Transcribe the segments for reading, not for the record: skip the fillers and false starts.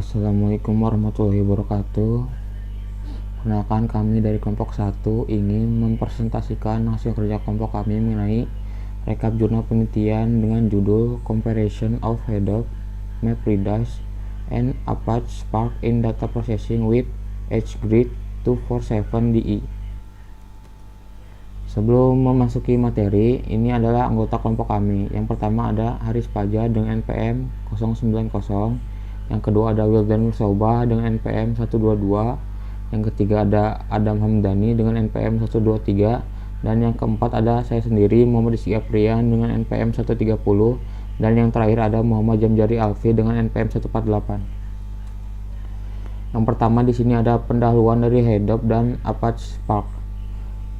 Assalamualaikum warahmatullahi wabarakatuh. Perkenalkan, kami dari kelompok 1 ingin mempresentasikan hasil kerja kelompok kami mengenai rekap jurnal penelitian dengan judul Comparison of Hadoop, MapReduce, and Apache Spark in Data Processing with HGrid 247DE. Sebelum memasuki materi, ini adalah anggota kelompok kami. Yang pertama ada Haris Paja dengan NPM 090, yang kedua ada Wildan Nursobah dengan NPM 122, yang ketiga ada Adam Hamdani dengan NPM 123, dan yang keempat ada saya sendiri Muhammad Rizky Aprian dengan NPM 130, dan yang terakhir ada Muhammad Jamjari Alfi dengan NPM 148. Yang pertama di sini ada pendahuluan dari Hadoop dan Apache Spark.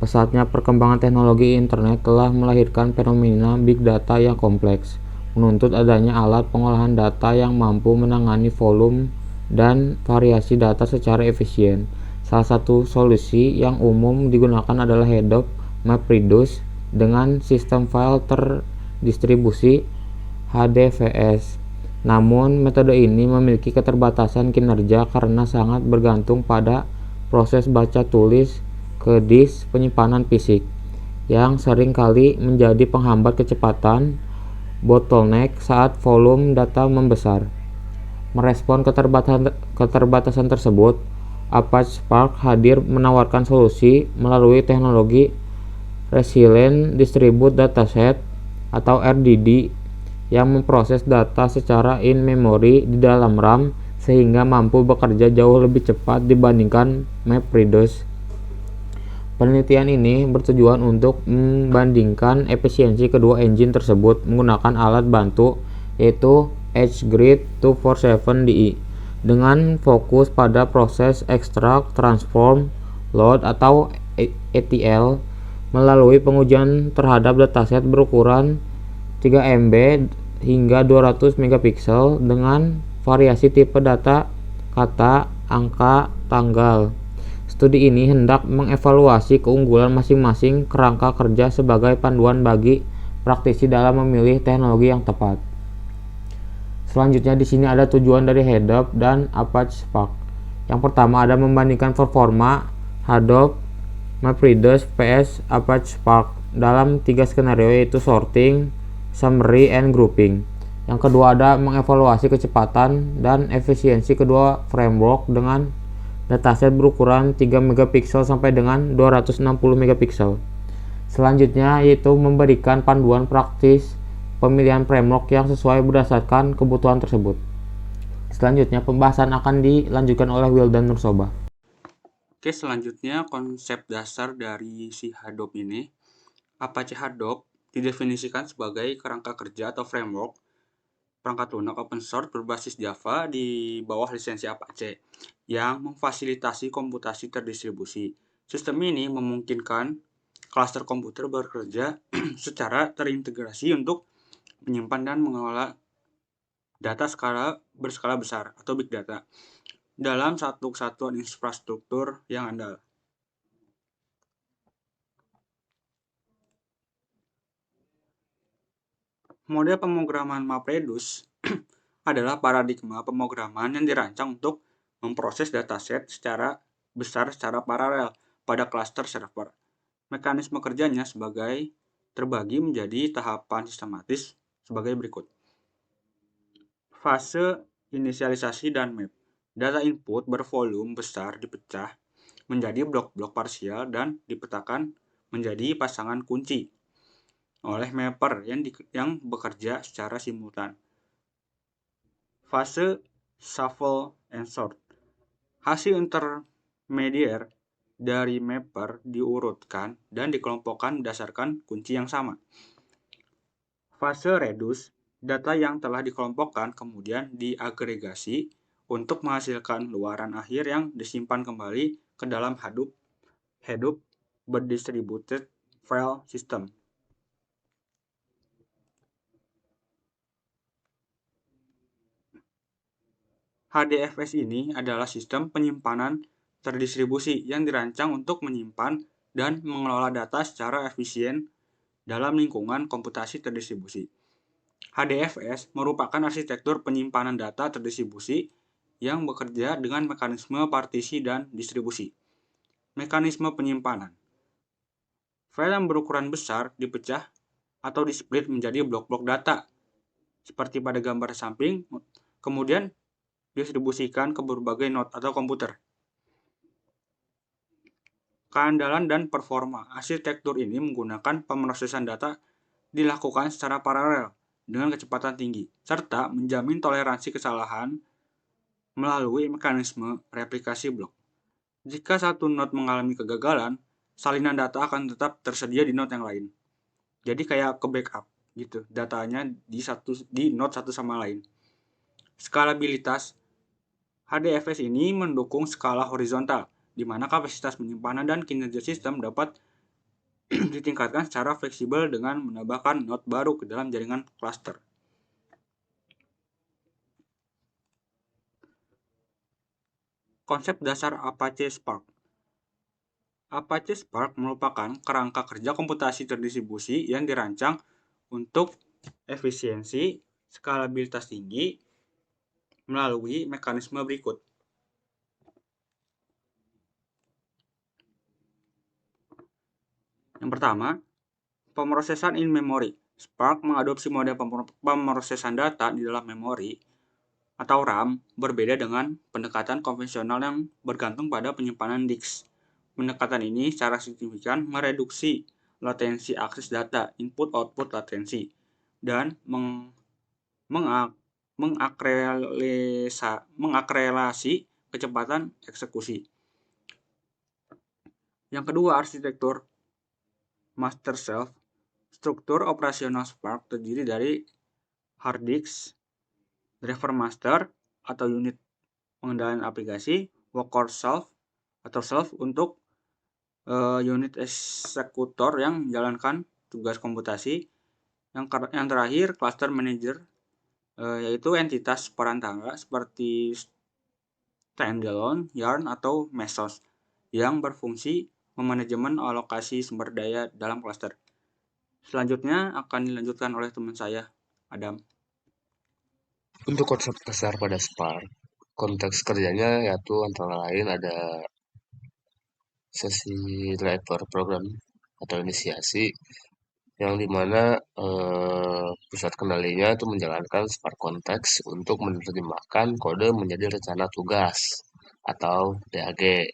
Pesatnya perkembangan teknologi internet telah melahirkan fenomena big data yang kompleks, menuntut adanya alat pengolahan data yang mampu menangani volume dan variasi data secara efisien. Salah satu solusi yang umum digunakan adalah Hadoop MapReduce dengan sistem file terdistribusi HDFS. Namun, metode ini memiliki keterbatasan kinerja karena sangat bergantung pada proses baca tulis ke disk penyimpanan fisik, yang sering kali menjadi penghambat kecepatan bottleneck saat volume data membesar. Merespon keterbatasan tersebut, Apache Spark hadir menawarkan solusi melalui teknologi Resilient Distributed Dataset atau RDD yang memproses data secara in-memory di dalam RAM sehingga mampu bekerja jauh lebih cepat dibandingkan MapReduce. Penelitian ini bertujuan untuk membandingkan efisiensi kedua engine tersebut menggunakan alat bantu yaitu HGrid 247DE dengan fokus pada proses extract, transform, load atau ETL melalui pengujian terhadap dataset berukuran 3 MB hingga 200 megapiksel dengan variasi tipe data, kata, angka, tanggal. Studi ini hendak mengevaluasi keunggulan masing-masing kerangka kerja sebagai panduan bagi praktisi dalam memilih teknologi yang tepat. Selanjutnya di sini ada tujuan dari Hadoop dan Apache Spark. Yang pertama ada membandingkan performa Hadoop MapReduce vs Apache Spark dalam 3 skenario yaitu sorting, summary, and grouping. Yang kedua ada mengevaluasi kecepatan dan efisiensi kedua framework dengan dataset berukuran 3 megapiksel sampai dengan 260 megapiksel. Selanjutnya yaitu memberikan panduan praktis pemilihan framework yang sesuai berdasarkan kebutuhan tersebut. Selanjutnya pembahasan akan dilanjutkan oleh Wildan Nursobah. Oke, selanjutnya konsep dasar dari si Hadoop ini. Apache Hadoop didefinisikan sebagai kerangka kerja atau framework perangkat lunak open source berbasis Java di bawah lisensi Apache yang memfasilitasi komputasi terdistribusi. Sistem ini memungkinkan klaster komputer bekerja secara terintegrasi untuk menyimpan dan mengelola data berskala besar atau big data dalam satu kesatuan infrastruktur yang andal. Model pemrograman MapReduce adalah paradigma pemrograman yang dirancang untuk memproses dataset secara besar secara paralel pada klaster server. Mekanisme kerjanya terbagi menjadi tahapan sistematis sebagai berikut. Fase inisialisasi dan map. Data input bervolume besar dipecah menjadi blok-blok parsial dan dipetakan menjadi pasangan kunci oleh mapper yang bekerja secara simultan. Fase shuffle and sort. Hasil intermediate dari mapper diurutkan dan dikelompokkan berdasarkan kunci yang sama. Fase reduce. Data yang telah dikelompokkan kemudian diagregasi untuk menghasilkan luaran akhir yang disimpan kembali ke dalam Hadoop Distributed File System. HDFS ini adalah sistem penyimpanan terdistribusi yang dirancang untuk menyimpan dan mengelola data secara efisien dalam lingkungan komputasi terdistribusi. HDFS merupakan arsitektur penyimpanan data terdistribusi yang bekerja dengan mekanisme partisi dan distribusi. Mekanisme penyimpanan. File yang berukuran besar dipecah atau di-split menjadi blok-blok data, seperti pada gambar samping, kemudian distribusikan ke berbagai node atau komputer. Keandalan dan performa. Arsitektur ini menggunakan pemrosesan data dilakukan secara paralel dengan kecepatan tinggi, serta menjamin toleransi kesalahan melalui mekanisme replikasi blok. Jika satu node mengalami kegagalan, salinan data akan tetap tersedia di node yang lain. Jadi kayak ke backup gitu, datanya di node satu sama lain. Skalabilitas. HDFS ini mendukung skala horizontal, di mana kapasitas penyimpanan dan kinerja sistem dapat ditingkatkan secara fleksibel dengan menambahkan node baru ke dalam jaringan cluster. Konsep dasar Apache Spark. Apache Spark merupakan kerangka kerja komputasi terdistribusi yang dirancang untuk efisiensi, skalabilitas tinggi melalui mekanisme berikut. Yang pertama, pemrosesan in memory. Spark mengadopsi model pemrosesan data di dalam memori atau RAM berbeda dengan pendekatan konvensional yang bergantung pada penyimpanan disk. Pendekatan ini secara signifikan mereduksi latensi akses data, input-output latensi, dan mengakrelasasi kecepatan eksekusi. Yang kedua, arsitektur master shelf. Struktur operasional Spark terdiri dari hard disk, driver master atau unit pengendalian aplikasi, workhorse shelf atau shelf untuk unit eksekutor yang menjalankan tugas komputasi. Yang terakhir, cluster manager, yaitu entitas perantara seperti standalone, yarn, atau mesos yang berfungsi memanajemen alokasi sumber daya dalam cluster. Selanjutnya akan dilanjutkan oleh teman saya, Adam. Untuk konsep dasar pada Spark, konteks kerjanya yaitu antara lain ada sesi driver program atau inisiasi yang dimana pusat kendalinya itu menjalankan Spark konteks untuk menerjemahkan kode menjadi rencana tugas atau DAG.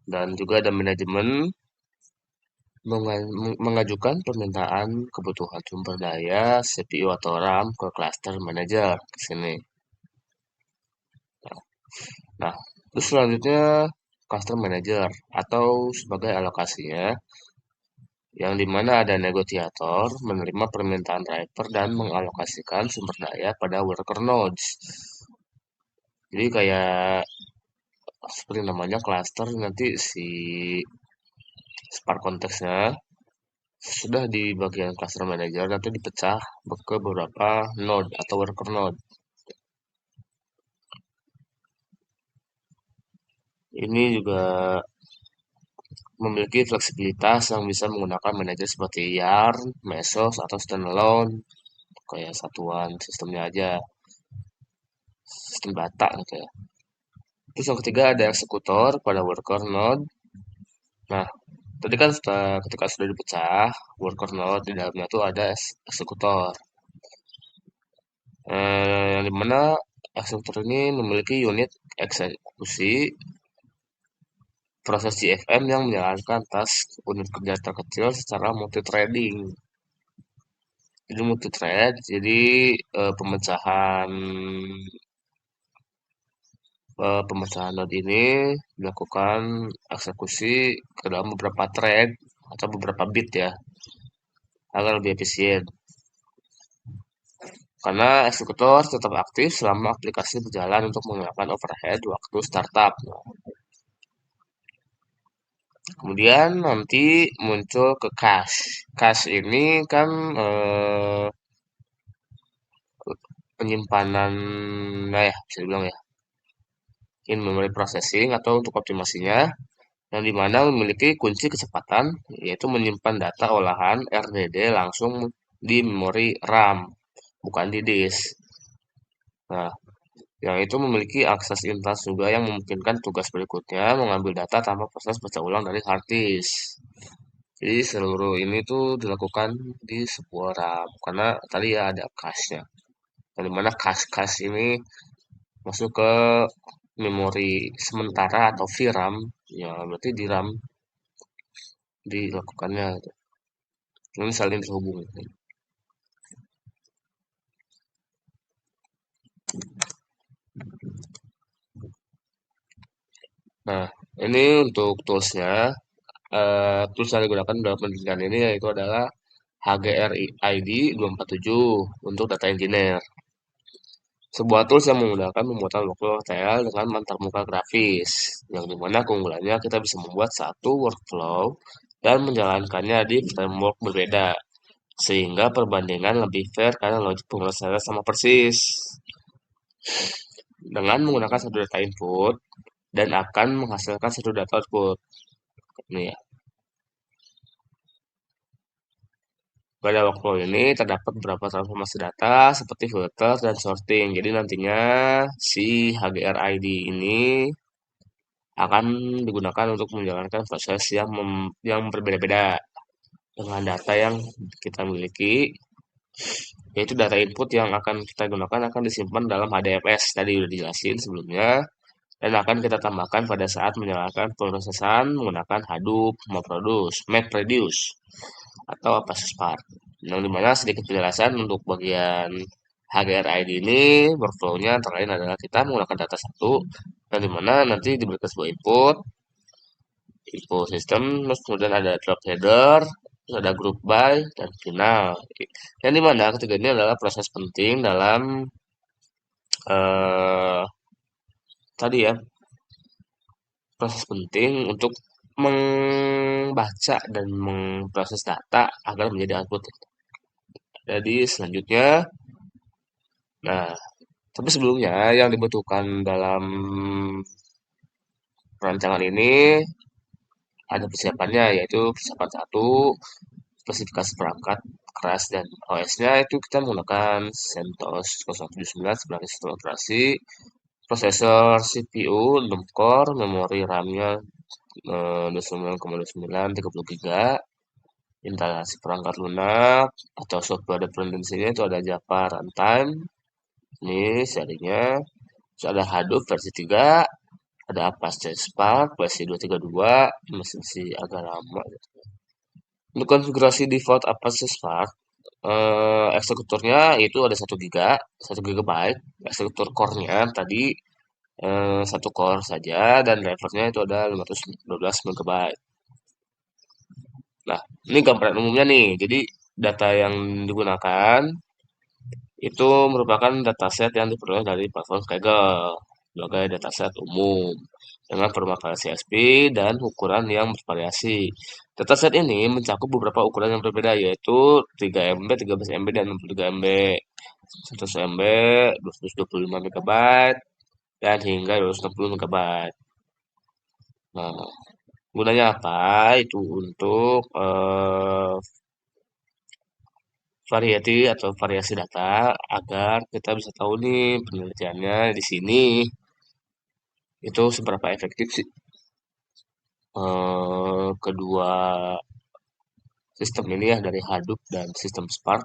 Dan juga ada manajemen mengajukan permintaan kebutuhan sumber daya CPU atau RAM ke cluster manager di sini. Nah, terus selanjutnya cluster manager atau sebagai alokasinya, yang dimana ada negosiator menerima permintaan driver dan mengalokasikan sumber daya pada worker nodes. Jadi kayak seperti namanya cluster, nanti si Spark konteksnya sudah di bagian cluster manager nanti dipecah ke beberapa node atau worker node. Ini juga memiliki fleksibilitas yang bisa menggunakan manajer seperti Yarn, Mesos, atau standalone, kayak satuan sistemnya aja, sistem data gitu ya. Terus yang ketiga ada eksekutor pada worker node. Nah, tadi kan ketika sudah dipecah, worker node di dalamnya tuh ada eksekutor. Yang dimana eksekutor ini memiliki unit eksekusi proses CFM yang menjalankan task unit kerja terkecil secara multi-threading. Jadi multi-thread, jadi pemecahan node ini dilakukan eksekusi ke dalam beberapa thread atau beberapa bit ya, agar lebih efisien. Karena eksekutor tetap aktif selama aplikasi berjalan untuk menghilangkan overhead waktu startup. Kemudian nanti muncul ke cache. Cache ini kan penyimpanan, nah ya bisa dibilang ya, in memory processing atau untuk optimasinya, yang dimana memiliki kunci kecepatan yaitu menyimpan data olahan RDD langsung di memori RAM, bukan di disk. Nah, yang itu memiliki akses intas juga yang memungkinkan tugas berikutnya mengambil data tanpa proses baca ulang dari hard disk. Jadi seluruh ini tuh dilakukan di sebuah RAM karena tadi ya ada cache-nya. Yang dimana cache-cache ini masuk ke memori sementara atau VRAM, ya berarti di RAM dilakukannya. Ini saling terhubung. Nah, ini untuk toolsnya. Tools yang digunakan dalam penelitian ini yaitu adalah HGRID 247 untuk data engineer. Sebuah tools yang memudahkan pembuatan workflow RTL dengan antarmuka grafis, yang dimana keunggulannya kita bisa membuat satu workflow dan menjalankannya di framework berbeda, sehingga perbandingan lebih fair karena logik penyelesaiannya sama persis. Dengan menggunakan satu data input dan akan menghasilkan satu data output. Ini ya. Pada workflow ini terdapat beberapa transformasi data seperti filter dan sorting. Jadi nantinya si HGRID ini akan digunakan untuk menjalankan proses yang berbeda-beda dengan data yang kita miliki, yaitu data input yang akan kita gunakan akan disimpan dalam HDFS. Tadi sudah dijelasin sebelumnya. Dan akan kita tambahkan pada saat menjalankan pemrosesan menggunakan Hadoop, MapReduce, atau Apache Spark. Yang dimana sedikit penjelasan untuk bagian HGRID ini, workflow-nya antara lain adalah kita menggunakan data satu, yang dimana nanti diberikan sebuah info sistem, terus kemudian ada drop header, terus ada group by, dan final. Yang dimana ketiga ini adalah proses penting dalam eh, tadi ya, proses penting untuk membaca dan memproses data agar menjadi output. Jadi selanjutnya, nah, tapi sebelumnya yang dibutuhkan dalam perancangan ini ada persiapannya, yaitu persiapan satu, spesifikasi perangkat keras dan OS-nya itu kita menggunakan CentOS 079 sebagai sistem operasi, prosesor CPU 6 core, memori RAM-nya 29,29 30 GB, instalasi perangkat lunak atau software dependency-nya itu ada Java Runtime, ini sharingnya, terus ada Hadoop versi 3, ada Apache Spark versi 232, masih agak lama. Untuk konfigurasi default Apache Spark, eksekutornya itu ada 1 GB, eksekutor core-nya tadi 1 core saja, dan drivernya itu ada 512 MB. Nah, ini gambaran umumnya nih. Jadi data yang digunakan itu merupakan dataset yang diperoleh dari platform Kaggle sebagai dataset umum dengan format CSV dan ukuran yang bervariasi. Dataset ini mencakup beberapa ukuran yang berbeda yaitu 3 MB, 13 MB, dan 63 MB, 100 MB, 225 MB, dan hingga 260 MB. Nah, gunanya apa? Itu untuk variety atau variasi data agar kita bisa tahu nih penelitiannya di sini itu seberapa efektif sih kedua sistem ini ya dari Hadoop dan sistem Spark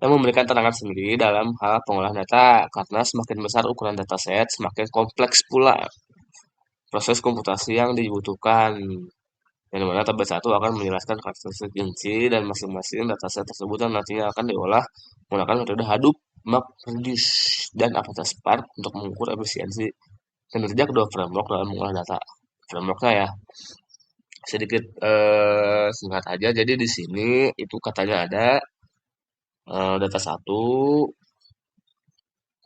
yang memberikan tantangan sendiri dalam hal pengolahan data karena semakin besar ukuran dataset semakin kompleks pula proses komputasi yang dibutuhkan, yang dimana tabel 1 akan menjelaskan karakteristik inci dan masing-masing dataset tersebut yang nantinya akan diolah menggunakan metode Hadoop, MapReduce, dan Apache Spark untuk mengukur efisiensi kinerja kedua framework dalam mengolah data. Frameworknya ya, sedikit singkat aja. Jadi di sini itu katanya ada data satu,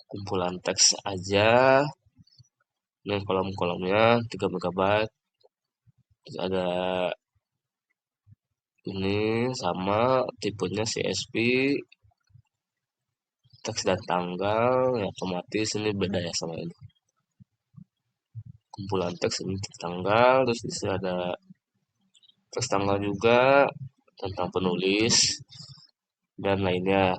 kumpulan teks aja, dan kolom-kolomnya 3 MB. Terus ada ini sama tipenya CSV, teks dan tanggal, ya otomatis ini beda ya sama ini. Kumpulan teks ini teks tanggal, terus di sini ada teks tanggal juga tentang penulis dan lainnya.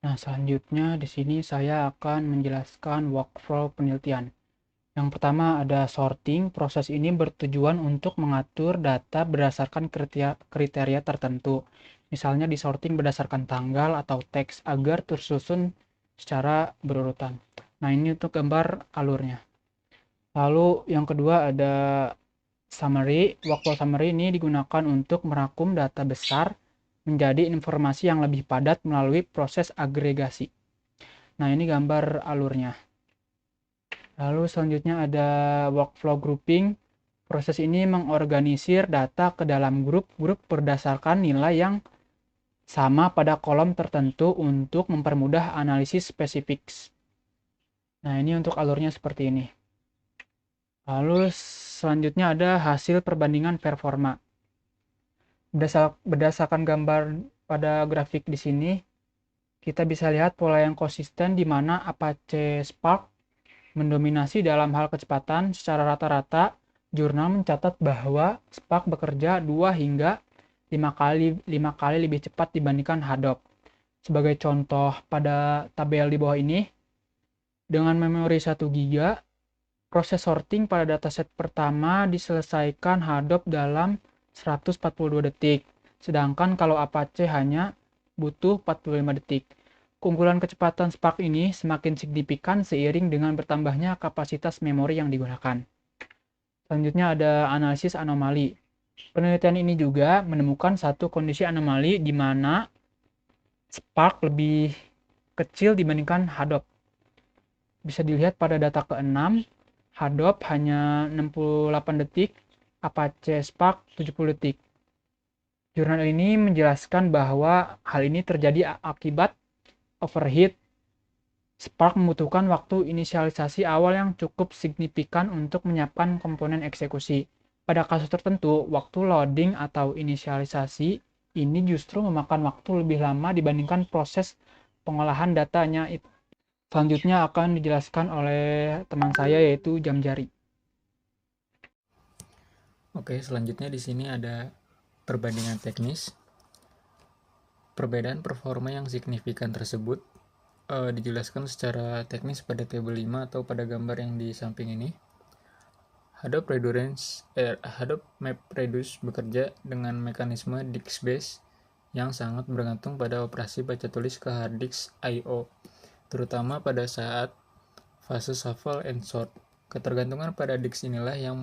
Nah, selanjutnya di sini saya akan menjelaskan workflow penelitian. Yang pertama ada sorting. Proses ini bertujuan untuk mengatur data berdasarkan kriteria tertentu. Misalnya disorting berdasarkan tanggal atau teks agar tersusun secara berurutan. Nah, ini untuk gambar alurnya. Lalu yang kedua ada summary. Workflow summary ini digunakan untuk merangkum data besar menjadi informasi yang lebih padat melalui proses agregasi. Nah, ini gambar alurnya. Lalu selanjutnya ada workflow grouping. Proses ini mengorganisir data ke dalam grup-grup berdasarkan nilai yang sama pada kolom tertentu untuk mempermudah analisis spesifik. Nah, ini untuk alurnya seperti ini. Lalu selanjutnya ada hasil perbandingan performa. Berdasarkan gambar pada grafik di sini, kita bisa lihat pola yang konsisten di mana Apache Spark mendominasi dalam hal kecepatan. Secara rata-rata, jurnal mencatat bahwa Spark bekerja 2 hingga 5 kali lebih cepat dibandingkan Hadoop. Sebagai contoh pada tabel di bawah ini, dengan memori 1 GB, proses sorting pada dataset pertama diselesaikan Hadoop dalam 142 detik, sedangkan kalau Apache hanya butuh 45 detik. Keunggulan kecepatan Spark ini semakin signifikan seiring dengan bertambahnya kapasitas memori yang digunakan. Selanjutnya ada analisis anomali. Penelitian ini juga menemukan satu kondisi anomali di mana Spark lebih kecil dibandingkan Hadoop. Bisa dilihat pada data ke-6, Hadoop hanya 68 detik, Apache Spark 70 detik. Jurnal ini menjelaskan bahwa hal ini terjadi akibat overheat. Spark membutuhkan waktu inisialisasi awal yang cukup signifikan untuk menyiapkan komponen eksekusi. Pada kasus tertentu, waktu loading atau inisialisasi ini justru memakan waktu lebih lama dibandingkan proses pengolahan datanya. Selanjutnya akan dijelaskan oleh teman saya yaitu jam jari. Oke, selanjutnya di sini ada perbandingan teknis. Perbedaan performa yang signifikan tersebut dijelaskan secara teknis pada tabel 5 atau pada gambar yang di samping ini. Hadoop MapReduce bekerja dengan mekanisme disk-based yang sangat bergantung pada operasi baca tulis ke hard disk I/O, terutama pada saat fase shuffle and sort. Ketergantungan pada disk inilah yang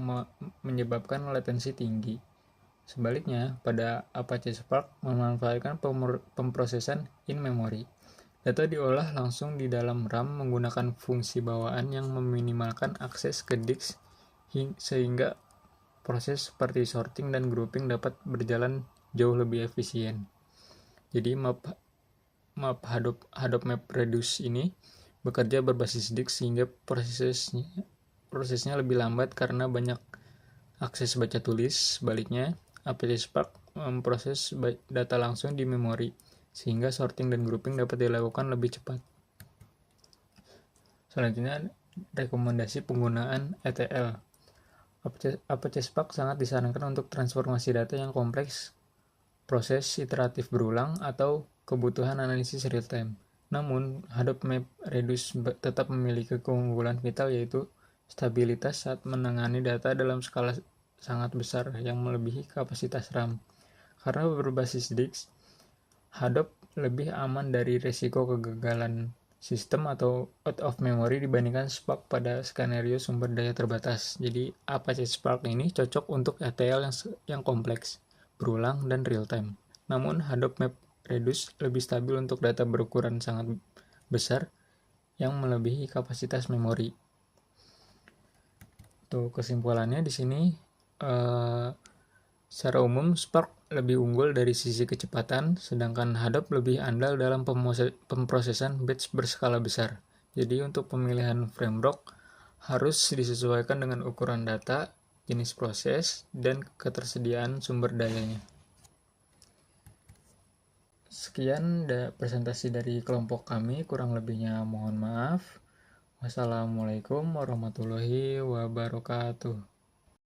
menyebabkan latensi tinggi. Sebaliknya, pada Apache Spark memanfaatkan pemrosesan in-memory. Data diolah langsung di dalam RAM menggunakan fungsi bawaan yang meminimalkan akses ke disk sehingga proses seperti sorting dan grouping dapat berjalan jauh lebih efisien. Jadi map Hadoop MapReduce ini bekerja berbasis disk sehingga prosesnya lebih lambat karena banyak akses baca tulis. Sebaliknya, Apache Spark memproses data langsung di memori sehingga sorting dan grouping dapat dilakukan lebih cepat. Selanjutnya, rekomendasi penggunaan ETL. Apache Spark sangat disarankan untuk transformasi data yang kompleks, proses iteratif berulang, atau kebutuhan analisis real-time. Namun, Hadoop MapReduce tetap memiliki keunggulan vital yaitu stabilitas saat menangani data dalam skala sangat besar yang melebihi kapasitas RAM. Karena berbasis disk, Hadoop lebih aman dari risiko kegagalan sistem atau out of memory dibandingkan Spark pada skenario sumber daya terbatas. Jadi Apache Spark ini cocok untuk ETL yang kompleks, berulang, dan real time. Namun Hadoop MapReduce lebih stabil untuk data berukuran sangat besar yang melebihi kapasitas memori. Tuh kesimpulannya di sini secara umum Spark lebih unggul dari sisi kecepatan, sedangkan Hadoop lebih andal dalam pemrosesan batch berskala besar. Jadi untuk pemilihan framework harus disesuaikan dengan ukuran data, jenis proses, dan ketersediaan sumber dayanya. Sekian presentasi dari kelompok kami, kurang lebihnya mohon maaf. Wassalamualaikum warahmatullahi wabarakatuh.